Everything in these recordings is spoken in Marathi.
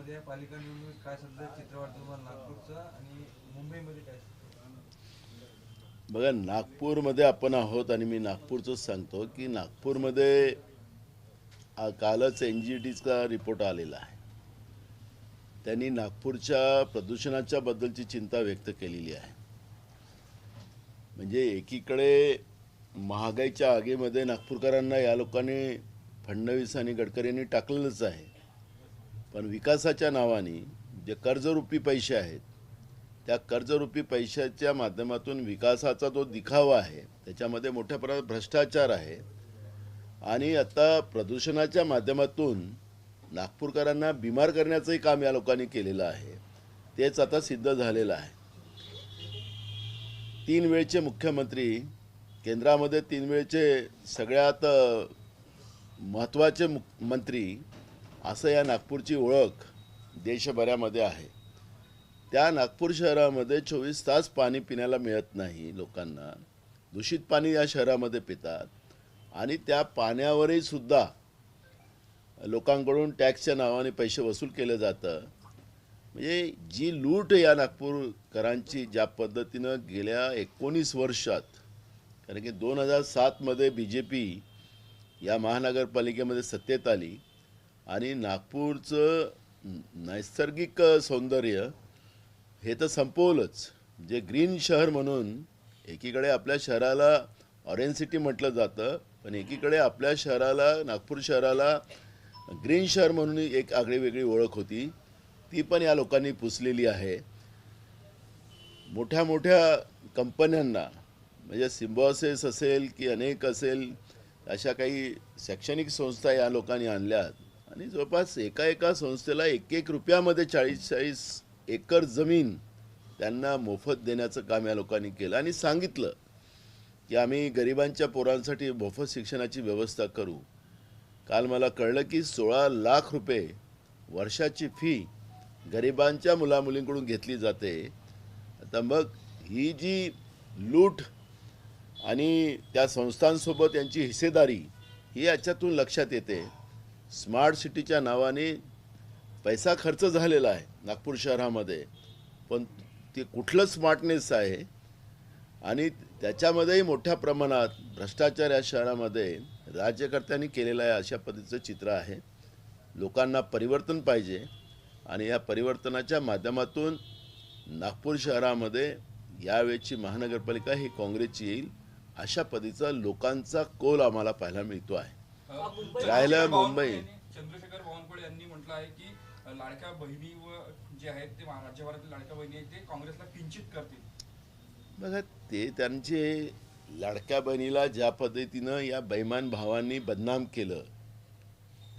नागपूरमध्ये पालिका निवडणूक काय सध्या चित्र वाटतं तुम्हाला नागपूरचं आणि मुंबईमध्ये काय? बघा, नागपूरमध्ये आपण आहोत आणि मी नागपूरचंच सांगतो की नागपूरमध्ये कालच NGTचा रिपोर्ट आलेला आहे. त्यांनी नागपूरच्या प्रदूषणाच्या बद्दलची चिंता व्यक्त केलेली आहे. म्हणजे एकीकडे महागाईच्या आगीमध्ये नागपूरकरांना या लोकांनी, फडणवीस आणि गडकरींनी टाकलेलंच आहे. पण विकासाच्या नावाने जे कर्जरूपी पैसे आहेत, त्या कर्जरूपी पैशाच्या माध्यमातून विकासाचा जो दिखावा आहे त्याच्यामध्ये मोठ्या प्रमाणात भ्रष्टाचार आहे. आणि आता प्रदूषणाच्या माध्यमातून नागपूरकरांना बिमार करण्याचंही काम या लोकांनी केलेलं आहे. तेच आता सिद्ध झालेलं आहे. 3 वेळचे मुख्यमंत्री, केंद्रामध्ये 3 वेळचे सगळ्यात महत्त्वाचे मंत्री, असं या नागपूरची ओळख देशभरामध्ये आहे. त्या नागपूर शहरामध्ये 24 तास पाणी पिण्याला मिळत नाही लोकांना. दूषित पाणी या शहरामध्ये पितात आणि त्या पाण्यावरही सुद्धा लोकांकडून टॅक्सच्या नावाने पैसे वसूल केले जातं. म्हणजे जी लूट या नागपूरकरांची ज्या पद्धतीनं गेल्या 19 वर्षात, कारण की 2007मध्ये BJP या महानगरपालिकेमध्ये सत्तेत आली आणि नागपूरचं नैसर्गिक सौंदर्य हे तर संपवलंच. जे ग्रीन शहर म्हणून, एकीकडे आपल्या शहराला ऑरेंज सिटी म्हटलं जातं, पण एकीकडे आपल्या शहराला, नागपूर शहराला ग्रीन शहर म्हणून एक आगळीवेगळी ओळख होती, ती पण या लोकांनी पुसलेली आहे. मोठ्या मोठ्या कंपन्यांना, म्हणजे सिम्बॉसिस असेल की अनेक असेल, अशा काही शैक्षणिक संस्था या लोकांनी आणल्यात आणि जवळपास एका संस्थेला 1-1 रुपयामध्ये 40-40 एकर जमीन त्यांना मोफत देण्याचं काम या लोकांनी केलं आणि सांगितलं की आम्ही गरिबांच्या पोरांसाठी मोफत शिक्षणाची व्यवस्था करू. काल मला कळलं की 16 लाख रुपये वर्षाची फी गरिबांच्या मुलामुलींकडून घेतली जाते. आता मग ही जी लूट आणि त्या संस्थांसोबत यांची हिस्सेदारी, ही याच्यातून लक्षात येते. स्मार्ट सिटीच्या नावाने पैसा खर्च झालेला आहे नागपूर शहरामध्ये, पण ते कुठलं स्मार्टनेस आहे? आणि त्याच्यामध्येही मोठ्या प्रमाणात भ्रष्टाचार या शहरामध्ये राज्यकर्त्यांनी केलेलं आहे, अशा पद्धतीचं चित्र आहे. लोकांना परिवर्तन पाहिजे आणि या परिवर्तनाच्या माध्यमातून नागपूर शहरामध्ये यावेळची महानगरपालिका ही काँग्रेसची येईल, अशा पद्धतीचा लोकांचा कौल आम्हाला पाहायला मिळतो आहे. राहिलं मुंबई, चंद्रशेखर बावनकुळे यांनी म्हटलं आहे की लाडक्या बहिणी व जे आहेत ते राज्यभरातील लाडक्या बहिणी आहेत ते काँग्रेसला किंचित करतील. बघा, ते त्यांचे लाडक्या बहिणीला ज्या पद्धतीनं या बैमान भावांनी बदनाम केलं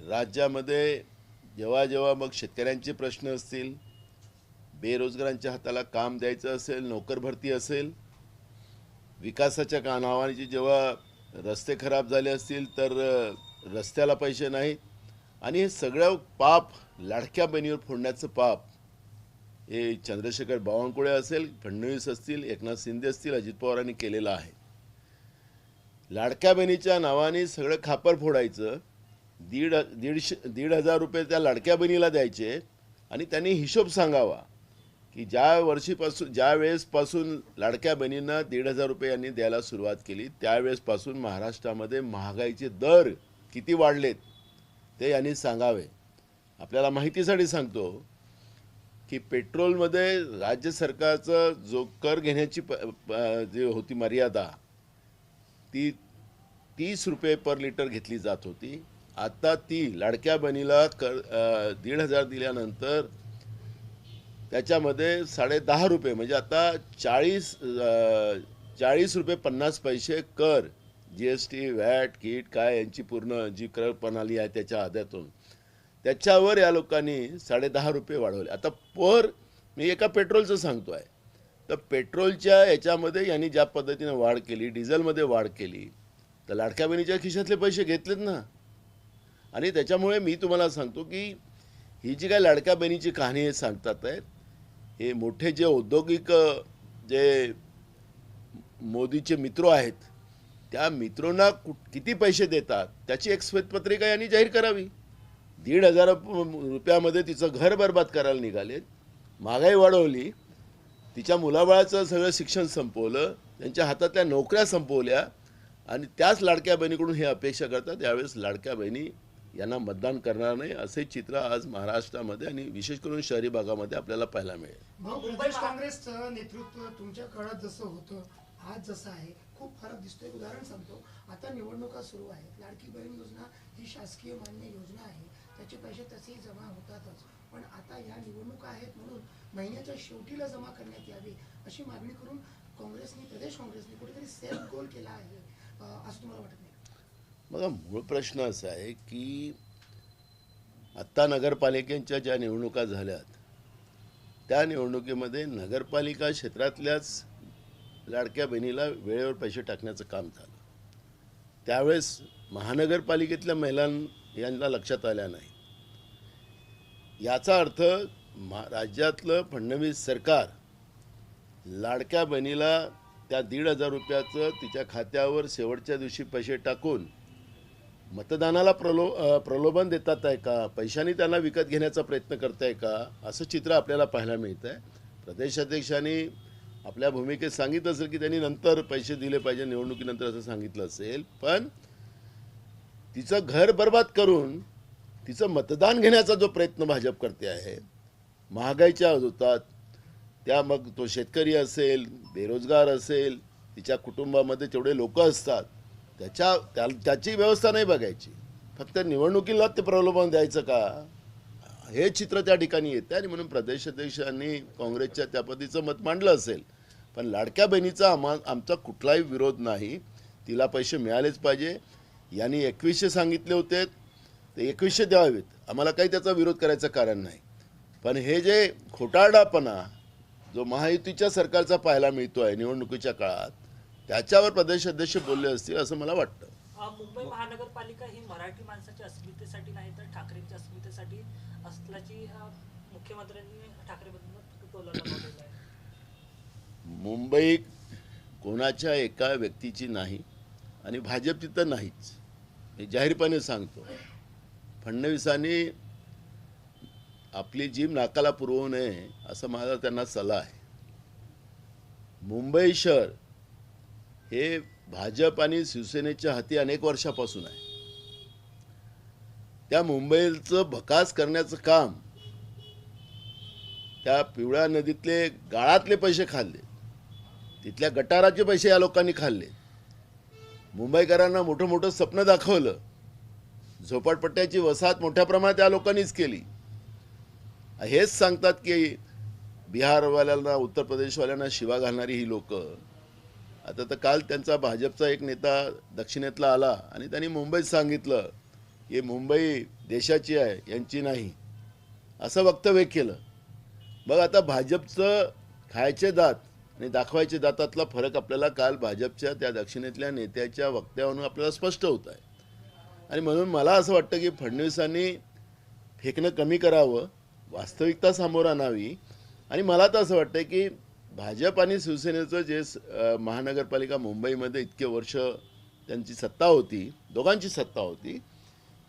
राज्यामध्ये, जेव्हा जेव्हा मग शेतकऱ्यांचे प्रश्न असतील, बेरोजगारांच्या हाताला काम द्यायचं असेल, नोकर भरती असेल, विकासाच्या नावाने जेव्हा रस्ते खराब झाले असतील तर रस्त्याला पैसे नाहीत, आणि हे सगळं पाप लाडक्या बहिणीवर फोडण्याचं पाप हे चंद्रशेखर बावनकुळे असेल, फडणवीस असतील, एकनाथ शिंदे असतील, अजित पवारांनी केलेलं आहे. लाडक्या बहिणीच्या नावाने सगळं खापर फोडायचं, 1,500 रुपये त्या लाडक्या बहिणीला द्यायचे आणि त्यांनी हिशोब सांगावा की ज्या वेळेसपासून लाडक्या बहिणींना 1,500 रुपये यांनी द्यायला सुरुवात केली, त्यावेळेसपासून महाराष्ट्रामध्ये महागाईचे दर किती वाढलेत ते यांनी सांगावे. आपल्याला माहितीसाठी सांगतो की पेट्रोलमध्ये राज्य सरकारचं जो कर घेण्याची जी होती मर्यादा, ती 30 रुपये पर लिटर घेतली जात होती. आता ती लाडक्या बहिणीला 1,500 दिल्यानंतर त्याच्यामध्ये 10.5 रुपये, म्हणजे आता 40 रुपये 50 पैसे कर, GST, वॅट, किट काय यांची पूर्ण जी कर प्रणाली आहे त्याच्या आधारातून त्याच्यावर या लोकांनी 10.5 रुपये वाढवले. आता मी एका पेट्रोलचं सांगतो आहे, तर पेट्रोलच्या याच्यामध्ये यांनी ज्या पद्धतीने वाढ केली, डिझेलमध्ये वाढ केली, तर लाडक्या बहिणीच्या खिशातले पैसे घेतलेत ना. आणि त्याच्यामुळे मी तुम्हाला सांगतो की ही जी काय लाडक्या बहिणीची कहाणी हे सांगतात आहेत, हे मोठे जे औद्योगिक जे मोदीचे मित्र आहेत, त्या मित्रांना किती पैसे देतात त्याची एक श्वेतपत्रिका यांनी जाहीर करावी. 1,500 रुपयामध्ये तिचं घर बरबाद करायला निघाले, महागाई वाढवली, तिच्या मुलाबाळाचं सगळं शिक्षण संपवलं, त्यांच्या हातातल्या नोकऱ्या संपवल्या आणि त्याच लाडक्या बहिणीकडून हे अपेक्षा करतात यावेळेस लाडक्या बहिणी यांना मतदान करणार नाही, असे चित्र आज महाराष्ट्रामध्ये आणि विशेष करून शहरी भागामध्ये आपल्याला पाहायला मिळेल. प्रदेश काँग्रेसचं नेतृत्व तुमच्या काळात जसं होतं आज जसं आहे खूप फरक दिसतोय. उदाहरण सांगतो, आता निवडणुका सुरू आहेत. लाडकी बहीण योजना ही शासकीय मान्य योजना आहे, त्याचे पैसे तसेही जमा होतातच, पण आता या निवडणुका आहेत म्हणून महिन्याच्या शेवटीला जमा करण्यात यावी अशी मागणी करून प्रदेश काँग्रेसने कुठेतरी सेल्फ गोल केला आहे, असं तुम्हाला वाटत नाही? बघा, मूळ प्रश्न असा आहे की आत्ता नगरपालिकेच्या ज्या निवडणुका झाल्यात त्या निवडणुकीमध्ये नगरपालिका क्षेत्रातल्याच लाडक्या बहिणीला वेळेवर पैसे टाकण्याचं काम झालं. त्यावेळेस महानगरपालिकेतल्या यांना लक्षात आल्या नाही. याचा अर्थ राज्यातलं फडणवीस सरकार लाडक्या बहिणीला त्या 1,500 रुपयाचं तिच्या खात्यावर शेवटच्या दिवशी पैसे टाकून मतदानाला प्रलोभन देतात आहे का, पैशांनी त्यांना विकत घेण्याचा प्रयत्न करताय का, असं चित्र आपल्याला पाहायला मिळतं आहे. प्रदेशाध्यक्षांनी आपल्या भूमिकेत सांगितलं असेल की त्यांनी नंतर पैसे दिले पाहिजे, निवडणुकीनंतर असं सांगितलं असेल, पण तिचं घर बर्बाद करून तिचं मतदान घेण्याचा जो प्रयत्न भाजप करते आहे, महागाईच्या होतात त्या, मग तो शेतकरी असेल, बेरोजगार असेल, तिच्या कुटुंबामध्ये जेवढे लोक असतात त्याची व्यवस्था नाही बघायची, फक्त निवडणुकीला ते प्रलोभन द्यायचं का, हे चित्र त्या ठिकाणी येतं. आणि म्हणून प्रदेशाध्यक्षांनी काँग्रेसच्या त्या पद्धतीचं मत मांडलं असेल, पण लाडक्या बहिणीचा आमचा कुठलाही विरोध नाही, तिला पैसे मिळालेच पाहिजे. यांनी 2100 सांगितले होते, ते 2100 द्यावेत, आम्हाला काही त्याचा विरोध करायचं कारण नाही. पण हे जे खोटारडापणा जो महायुतीच्या सरकारचा पाहायला मिळतो आहे निवडणुकीच्या काळात, त्याच्यावर प्रदेश अध्यक्ष बोलले असतील असं मला वाटतं. मुंबई महानगरपालिका ही मराठी माणसाच्या अस्मितेसाठी नाही तर ठाकरेंच्या अस्मितेसाठी असल्याची मुख्यमंत्र्यांनी ठाकरेबद्दल टोला लगावलेला आहे. मुंबई कोणाच्या एका व्यक्तीची नाही आणि भाजपची तर नाहीच, हे जाहीरपणे सांगतो. फडणवीसांनी आपली जीभ नाकाला पुरवू नये असं माझा त्यांना सल्ला आहे. मुंबई शहर हे भाजप आणि शिवसेनेच्या हाती अनेक वर्षापासून आहे. त्या मुंबईचं भकास करण्याचं काम, त्या पिवळ्या नदीतले गाळातले पैसे खाल्ले, तिथल्या गटाराचे पैसे या लोकांनी खाल्ले, मुंबईकरांना मोठं मोठं स्वप्न दाखवलं, झोपडपट्ट्याची वसाहत मोठ्या प्रमाणात या लोकांनीच केली. हेच सांगतात की बिहारवाल्यांना, उत्तर प्रदेशवाल्यांना शिवा घालणारी ही लोक. आता तर काल त्यांचा भाजपचा एक नेता दक्षिणेतला आला आणि त्यांनी मुंबईत सांगितलं की मुंबई देशाची आहे, यांची नाही, असं वक्तव्य केलं. मग आता भाजपचं खायचे दात आणि दाखवायचे दातातला फरक आपल्याला काल भाजपच्या त्या दक्षिणेतल्या नेत्याच्या वक्तव्यावरून आपल्याला स्पष्ट होत आहे. आणि म्हणून मला असं वाटतं की फडणवीसांनी फेकणं कमी करावं, वास्तविकता समोर आणावी. आणि मला तर असं वाटतं की भाजप आणि शिवसेनेचं जे महानगरपालिका मुंबईमध्ये इतके वर्ष त्यांची सत्ता होती, दोघांची सत्ता होती,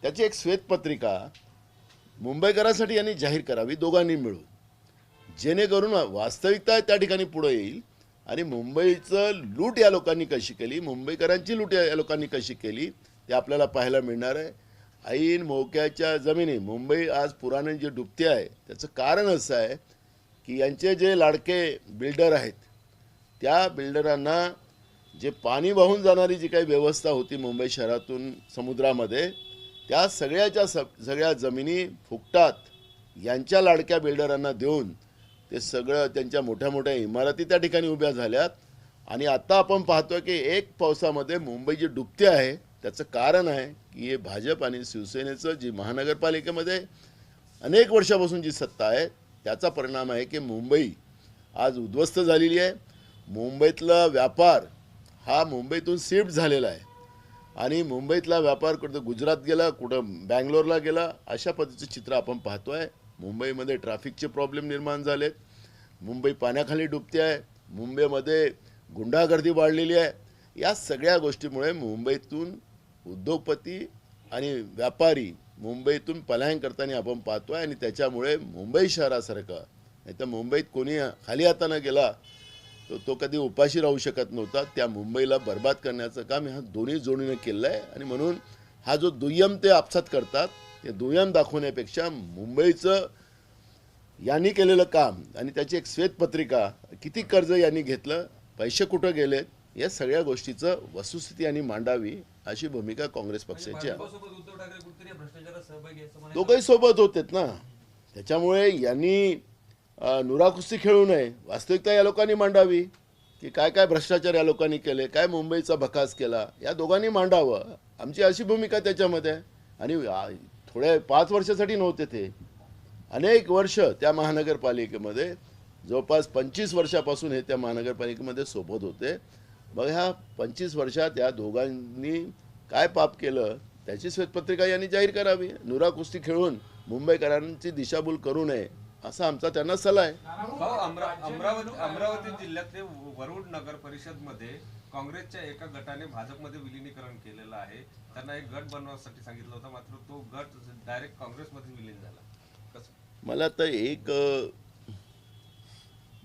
त्याची एक श्वेतपत्रिका मुंबईकरांसाठी यांनी जाहीर करावी दोघांनी मिळून, जेणेकरून वास्तविकता त्या ठिकाणी पुढे येईल. आणि मुंबईचं लूट या लोकांनी कशी केली, मुंबईकरांची लूट या लोकांनी कशी केली ते आपल्याला पाहायला मिळणार आहे. ऐन मोक्याच्या जमिनी मुंबई आज पुराने जे डुबते आहे त्याचं कारण असं आहे की यांचे जे लाडके बिल्डर आहेत त्या बिल्डरांना जे पाणी वाहून जाणारी जी काही व्यवस्था होती मुंबई शहरातून समुद्रामध्ये, त्या सगळ्या जमिनी फुकटात यांच्या लाडक्या बिल्डरांना देऊन ते सगळं त्यांच्या मोठ्या मोठ्या इमारती त्या ठिकाणी उभ्या झाल्यात. आणि आता आपण पाहतोय की एक पावसामध्ये मुंबई जी डुबते आहे त्याचं कारण आहे की हे भाजप आणि शिवसेनेचं जी महानगरपालिकेमध्ये अनेक वर्षापासून जी सत्ता आहे त्याचा परिणाम आहे की मुंबई आज उद्ध्वस्त झालेली आहे. मुंबईतला व्यापार हा मुंबईतून शिफ्ट झालेला आहे आणि मुंबईतला व्यापार कुठं गुजरात गेला, कुठं बँगलोरला गेला, अशा पद्धतीचं चित्र आपण पाहतो आहे. मुंबईमध्ये ट्रॅफिकचे प्रॉब्लेम निर्माण झालेत, मुंबई पाण्याखाली डुबते आहे, मुंबईमध्ये गुंडागर्दी वाढलेली आहे. या सगळ्या गोष्टीमुळे मुंबईतून उद्योगपती आणि व्यापारी मुंबईतून पलायन करताना आपण पाहतोय आणि त्याच्यामुळे मुंबई शहरासारखं, नाही तर मुंबईत कोणी खाली हातानं गेला तो कधी उपाशी राहू शकत नव्हता. त्या मुंबईला बर्बाद करण्याचं काम ह्या दोन्ही जोडीनं केलं आहे. आणि म्हणून हा जो दुय्यम ते आपसात करतात, ते दुय्यम दाखवण्यापेक्षा मुंबईचं यांनी केलेलं काम आणि त्याची एक श्वेतपत्रिका, किती कर्ज यांनी घेतलं, पैसे कुठं गेलेत, या सगळ्या गोष्टीचं वस्तुस्थिती यांनी मांडावी अशी भूमिका काँग्रेस पक्षाची आहे. भाजपसोबत उद्धव ठाकरे कुठेतरी या भ्रष्टाचारात सहभागी आहे असं म्हणायचं. दोघंही सोबत होतेत ना, त्याच्यामुळे यांनी नुराकुस्ती खेळू नये, वास्तविकता या लोकांनी मांडावी की काय काय भ्रष्टाचार या लोकांनी केले, काय मुंबईचा भकास केला, या दोघांनी मांडावं. आमची अशी भूमिका त्याच्यामध्ये आहे. आणि थोड्या 5 वर्षासाठी नव्हते ते, अनेक वर्ष त्या महानगरपालिकेमध्ये, जवळपास 25 वर्षापासून हे त्या महानगरपालिकेमध्ये सोबत होते. मग ह्या 25 वर्षात या दोघांनी काय पाप केलं त्याची श्वेतपत्रिका यांनी जाहीर करावी. नुराकुस्ती खेळून मुंबईकरांची दिशाभूल करू नये असा आमचा त्यांना सल्ला आहे. भाऊ, अमरावती जिल्ह्यातले वरुड नगर परिषद मध्ये काँग्रेसच्या एका गटाने भाजपमध्ये विलिनीकरण केलेलं आहे. त्यांना एक गट बनवण्यासाठी सांगितलं होतं, मात्र तो गट डायरेक्ट काँग्रेसमध्ये विलीन झाला. कसं? मला तर एक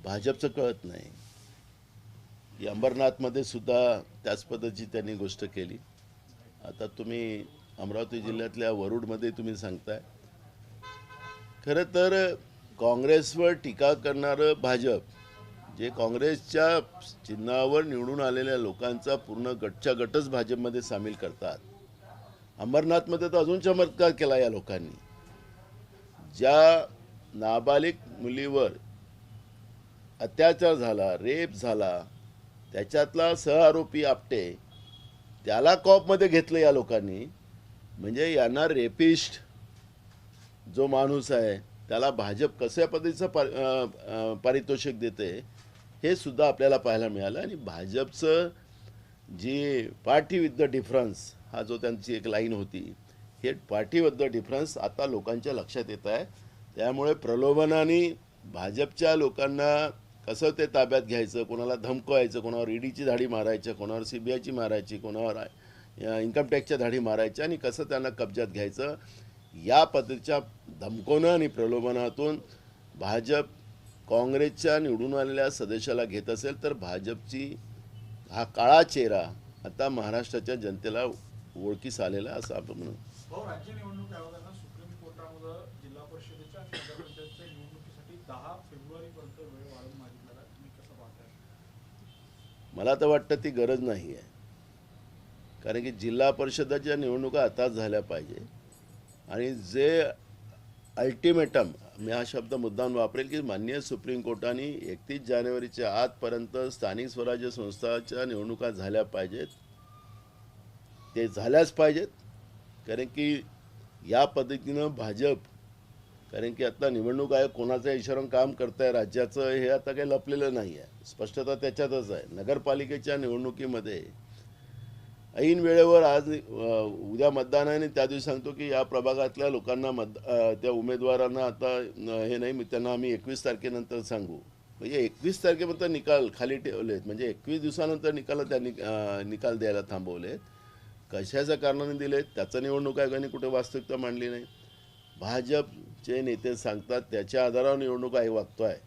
भाजपचं कळत नाही की अंबरनाथमध्ये सुद्धा त्याच पद्धतीची त्यांनी गोष्ट केली. आता तुम्ही अमरावती जिल्ह्यातल्या वरुडमध्ये तुम्ही सांगताय. खरं तर काँग्रेसवर टीका करणारं भाजप, जे काँग्रेसच्या चिन्हावर निवडून आलेल्या लोकांचा पूर्ण गटच्या गटच भाजपमध्ये सामील करतात. अंबरनाथमध्ये तर अजून चमत्कार केला या लोकांनी. ज्या नाबालिग मुलीवर अत्याचार झाला, रेप झाला, त्याच्यातला सहआरोपी आपटे, त्याला कॉपमध्ये घेतलं या लोकांनी. म्हणजे यांना रेपिस्ट जो माणूस आहे त्याला भाजप कशा पद्धतीचं पारितोषिक देते हे सुद्धा आपल्याला पाहायला मिळालं. आणि भाजपचं जी पार्टी विथ द डिफरन्स हा जो त्यांची एक लाईन होती, हे पार्टी विथ द डिफरन्स आता लोकांच्या लक्षात येत आहे. त्यामुळे प्रलोभनाने भाजपच्या लोकांना कसं ते ताब्यात घ्यायचं, कोणाला धमकवायचं, कोणावर ईडीची धाडी मारायचं, कोणावर CBIची मारायची, कोणावर इन्कम टॅक्सच्या धाडी मारायच्या आणि कसं त्यांना कब्जात घ्यायचं, या पद्धतीच्या धमकवणं आणि प्रलोभनातून भाजप काँग्रेसच्या निवडून आलेल्या सदस्याला घेत असेल तर भाजपची हा काळा चेहरा आता महाराष्ट्राच्या जनतेला ओळखीस आलेला असं आपण म्हणू. राज्य निवडणूक आयोगानं सुप्रीम कोर्टामध्ये जिल्हा परिषदेच्या नगरपंचायतच्या निवडणुकीसाठी 10 फेब्रुवारीपर्यंत वेळ वाढवून मागितलेला, तुम्ही कसं पाहताय? मला तर वाटतं ती गरज नाही आहे. कारण की जिल्हा परिषदाच्या निवडणुका आताच झाल्या पाहिजे. आणि जे अल्टिमेटम, मी हा शब्द मुद्दाम वापरेल की माननीय सुप्रीम कोर्टाने 31 जानेवारीच्या आतपर्यंत स्थानिक स्वराज्य संस्थाच्या निवडणुका झाल्या पाहिजेत, ते झाल्याच पाहिजेत. कारण की या पद्धतीनं भाजप, कारण की आता निवडणूक आयोग कोणाच्या इशाऱ्यावर काम करत आहे राज्याचं हे आता काही लपलेलं नाही आहे, स्पष्टता त्याच्यातच आहे. नगरपालिकेच्या निवडणुकीमध्ये ऐन वेळेवर आज उद्या मतदान आहे आणि त्या दिवशी सांगतो की या प्रभागातल्या लोकांना त्या उमेदवारांना आता हे नाही, त्यांना आम्ही 21 तारखेनंतर सांगू. म्हणजे 21 तारखेपर्यंत निकाल खाली ठेवलेत, म्हणजे 21 दिवसानंतर त्यांनी निकाल द्यायला थांबवलेत. कशाच्या कारणाने दिलेत त्याचं निवडणूक आयोगाने कुठे वास्तविकता मांडली नाही. भाजपचे नेते सांगतात त्याच्या आधारावर निवडणूक आयोग वागतो आहे.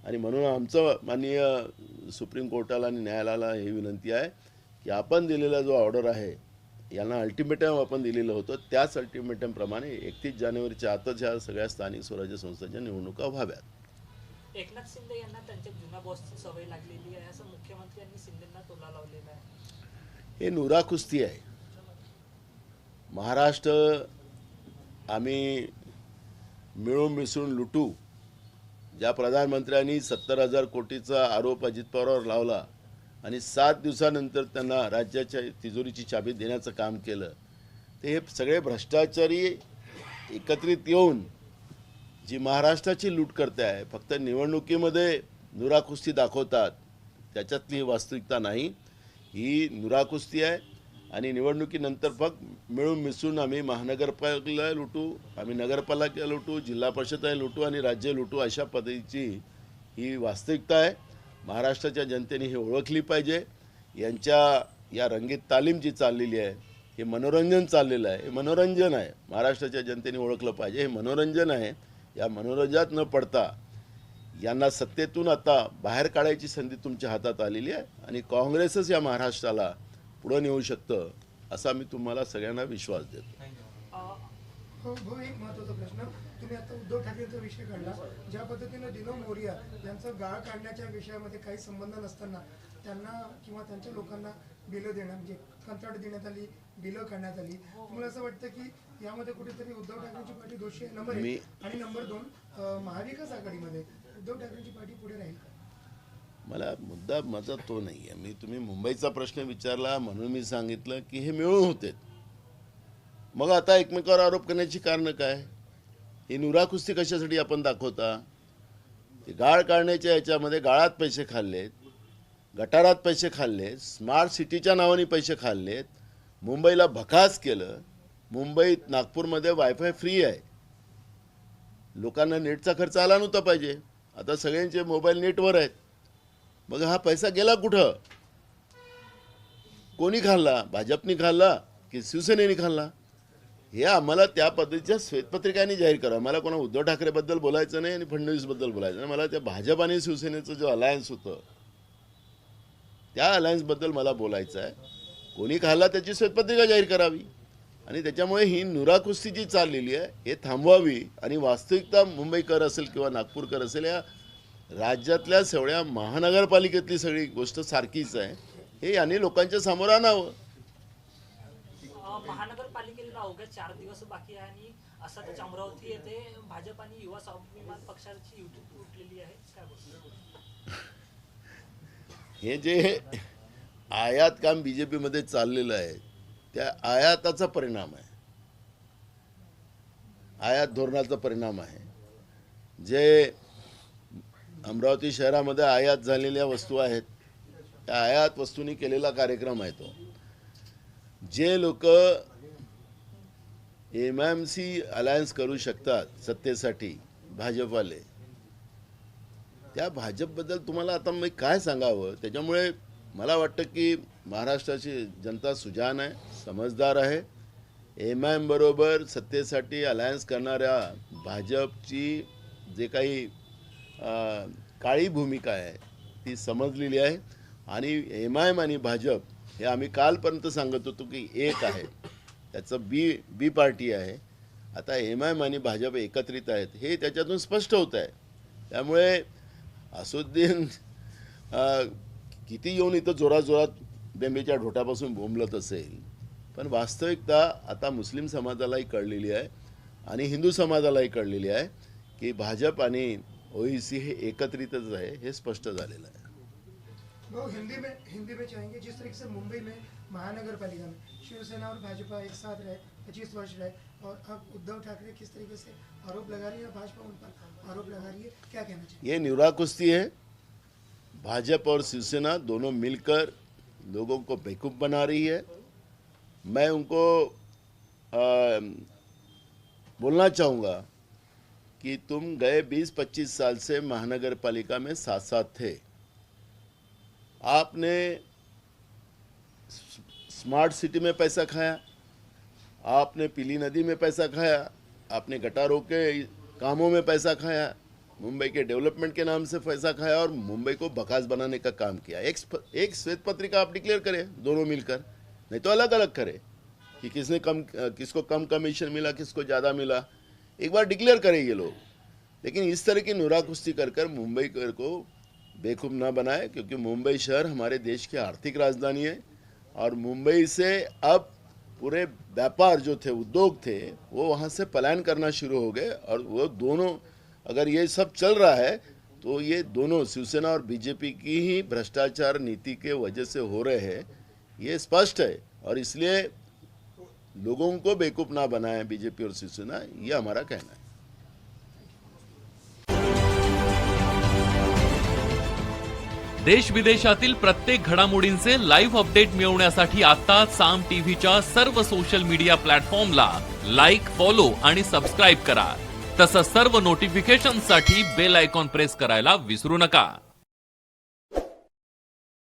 आणि म्हणून आमचं माननीय सुप्रीम कोर्टाला आणि न्यायालयाला ही विनंती आहे की आपण दिलेला जो ऑर्डर आहे, यांना अल्टिमेटम आपण दिलेलं होतं, त्याच अल्टिमेटमप्रमाणे 31 जानेवारीच्या आतच ह्या सगळ्या स्थानिक स्वराज्य संस्थांच्या निवडणुका व्हाव्यात. एकनाथ शिंदे यांना त्यांच्या जुन्या बॉसची सवय लागलेली आहे असं मुख्यमंत्र्यांनी शिंदेंना टोला लावलेला आहे. हे नुराकुस्ती आहे. महाराष्ट्र आम्ही मिळून मिसळून लुटू, ज्या प्रधानमंत्र्यांनी 70,000 कोटीचा आरोप अजित पवारांवर लावला आणि 7 दिवसानंतर त्यांना राज्याच्या तिजोरीची चाबी देण्याचं काम केलं, ते हे सगळे भ्रष्टाचारी एकत्रित येऊन जी महाराष्ट्राची लूट करते आहे, फक्त निवडणुकीमध्ये नुराकुस्ती दाखवतात, त्याच्यातली वास्तविकता नाही. ही नुराकुस्ती आहे. आणि निवडणुकीनंतर फक्त मिळून मिसळून आम्ही महानगरपालिकेला लुटू, आम्ही नगरपालिका लुटू, जिल्हा परिषद लुटू आणि राज्य लुटू, अशा पद्धतीची ही वास्तविकता आहे. महाराष्ट्राच्या जनतेने हे ओळखली पाहिजे. यांच्या या रंगीत तालीम जी चाललेली आहे हे मनोरंजन चाललेलं आहे, हे मनोरंजन आहे. महाराष्ट्राच्या जनतेने ओळखलं पाहिजे, हे मनोरंजन आहे. या मनोरंजनात न पडता यांना सत्तेतून आता बाहेर काढायची संधी तुमच्या हातात आलेली आहे आणि काँग्रेसच या महाराष्ट्राला पुढं नेऊ शकतं असा मी तुम्हाला सगळ्यांना विश्वास देतो. हो एक महत्त्वाचा प्रश्न, तुम्ही आता उद्धव ठाकरेंचा विषय काढला. ज्या पद्धतीनं दिनो मोरिया यांचं गाळ काढण्याच्या विषयामध्ये काही संबंध नसताना त्यांना किंवा त्यांच्या लोकांना बिलं देणं म्हणजे कंत्राट देण्यात आली, बिलं काढण्यात आली. तुम्हाला असं वाटतं की यामध्ये कुठेतरी उद्धव ठाकरेंची पार्टी दोषी आहे नंबर 1, आणि नंबर 2 महाविकास आघाडीमध्ये उद्धव ठाकरेंची पार्टी पुढे राहील का? मला मुद्दा माझा तो नाही आहे. तुम्ही मुंबईचा प्रश्न विचारला म्हणून मी सांगितलं की हे मिळून होते. मग आता एकमेकावर आरोप करण्याची कारणं काय? ही नुराकुस्ती कशासाठी आपण दाखवता? ते गाळ काढण्याच्या याच्यामध्ये गाळात पैसे खाल्लेत, गटारात पैसे खाल्लेत, स्मार्ट सिटीच्या नावाने पैसे खाल्लेत, मुंबईला भकास केलं. मुंबईत नागपूरमध्ये वायफाय फ्री आहे, लोकांना नेटचा खर्च आला नव्हता पाहिजे, आता सगळ्यांचे मोबाईल नेटवर आहेत. मग हा पैसा गेला कुठं? कोणी खाल्ला? भाजपनी खाल्ला की शिवसेनेने खाल्ला? हे आम्हाला त्या पद्धतीच्या श्वेतपत्रिकांनी जाहीर करा. मला कोणा उद्धव ठाकरेबद्दल बोलायचं नाही आणि फडणवीसबद्दल बोलायचं नाही. मला त्या भाजप आणि शिवसेनेचं जो अलायन्स होतं त्या अलायन्सबद्दल मला बोलायचं आहे. कोणी खाल्ला त्याची श्वेतपत्रिका जाहीर करावी आणि त्याच्यामुळे ही नुराकुस्ती जी चाललेली आहे हे थांबवावी आणि वास्तविकता मुंबईकर असेल किंवा नागपूरकर असेल या राज्यातल्या सगळ्या महानगरपालिकेतली सगळी गोष्ट सारखीच आहे हे यांनी लोकांच्या समोर आणावं. महानगरपालिकेला अवघ्या 4 दिवस बाकी आहे आणि असाच अमरावती येथे भाजप आणि युवा स्वाभिमान पक्षाची युती उठलेली आहे. काय बोलतो? हे जे आयात काम बीजेपी मध्ये चाललेलं आहे त्या आयाताचा परिणाम आहे, आयात धोरणाचा परिणाम आहे. जे अमरावती शहरामध्ये आयात झालेल्या वस्तू आहेत त्या आयात वस्तूंनी केलेला कार्यक्रम आहे तो. जे लोक MIMC अलायन्स करू शकतात सत्तेसाठी भाजपवाले, त्या भाजपबद्दल तुम्हाला आता मी काय सांगावं. त्याच्यामुळे मला वाटतं की महाराष्ट्राची जनता सुजाण आहे, समजदार आहे. MIM बरोबर सत्तेसाठी अलायन्स करणाऱ्या भाजपची जे काही काळी भूमिका आहे ती समजलेली आहे आणि MIM आणि भाजप हे आम्ही कालपर्यंत सांगत होतो की एक आहे, त्याचं बी पार्टी आहे. आता MIM आणि भाजप एकत्रित आहेत हे त्याच्यातून स्पष्ट होत आहे. त्यामुळे असुद्दीन किती येऊन इथं जोरात बेंबीच्या ढोटापासून बोंबलत असेल, पण वास्तविकता आता मुस्लिम समाजालाही कळलेली आहे आणि हिंदू समाजालाही कळलेली आहे की भाजप आणि OEC हे एकत्रितच आहे, हे स्पष्ट झालेलं आहे. वो हिंदी में चाहेंगे जिस तरीके से मुंबई में महानगरपालिका में शिवसेना और भाजपा एक साथ रहे 25 वर्ष रहे और अब उद्धव ठाकरे किस तरीके से आरोप लगा रही है, भाजपा उन पर आरोप लगा रही है, क्या कहना चाहिए? ये नुराकुस्ती है. भाजपा और शिवसेना दोनों मिलकर लोगों को बेवकूफ़ बना रही है. मैं उनको बोलना चाहूँगा कि तुम गए 20-25 साल से महानगरपालिका में साथ थे. आपने स्मार्ट सिटी में पैसा खाया, आपने पीली नदी में पैसा खाया, आपने गटारों के कामों में पैसा खाया, मुंबई के डेवलपमेंट के नाम से पैसा खाया और मुंबई को बकास बनाने का काम किया. एक श्वेत पत्रिका आप डिक्लेयर करें दोनों मिलकर, नहीं तो अलग अलग करें कि किसको कम कमीशन मिला, किसको ज़्यादा मिला. एक बार डिक्लेयर करें ये लोग. लेकिन इस तरह की नुराकुस्ती कर मुंबई को बेवकूफ़ ना बनाए, क्योंकि मुंबई शहर हमारे देश की आर्थिक राजधानी है और मुंबई से अब पूरे व्यापार जो थे, उद्योग थे, वो वहाँ से पलायन करना शुरू हो गए. और वो दोनों, अगर ये सब चल रहा है तो ये दोनों शिवसेना और बीजेपी की ही भ्रष्टाचार नीति के वजह से हो रहे हैं, ये स्पष्ट है. और इसलिए लोगों को बेवकूफ़ ना बनाए बीजेपी और शिवसेना, ये हमारा कहना है. देश विदेशातील प्रत्येक घडामोडींचे लाईव्ह अपडेट मिळवण्यासाठी आता साम टीव्हीच्या सर्व सोशल मीडिया प्लॅटफॉर्मला लाईक, फॉलो आणि सबस्क्राईब करा. तसंच सर्व नोटिफिकेशनसाठी बेल आयकॉन प्रेस करायला विसरू नका.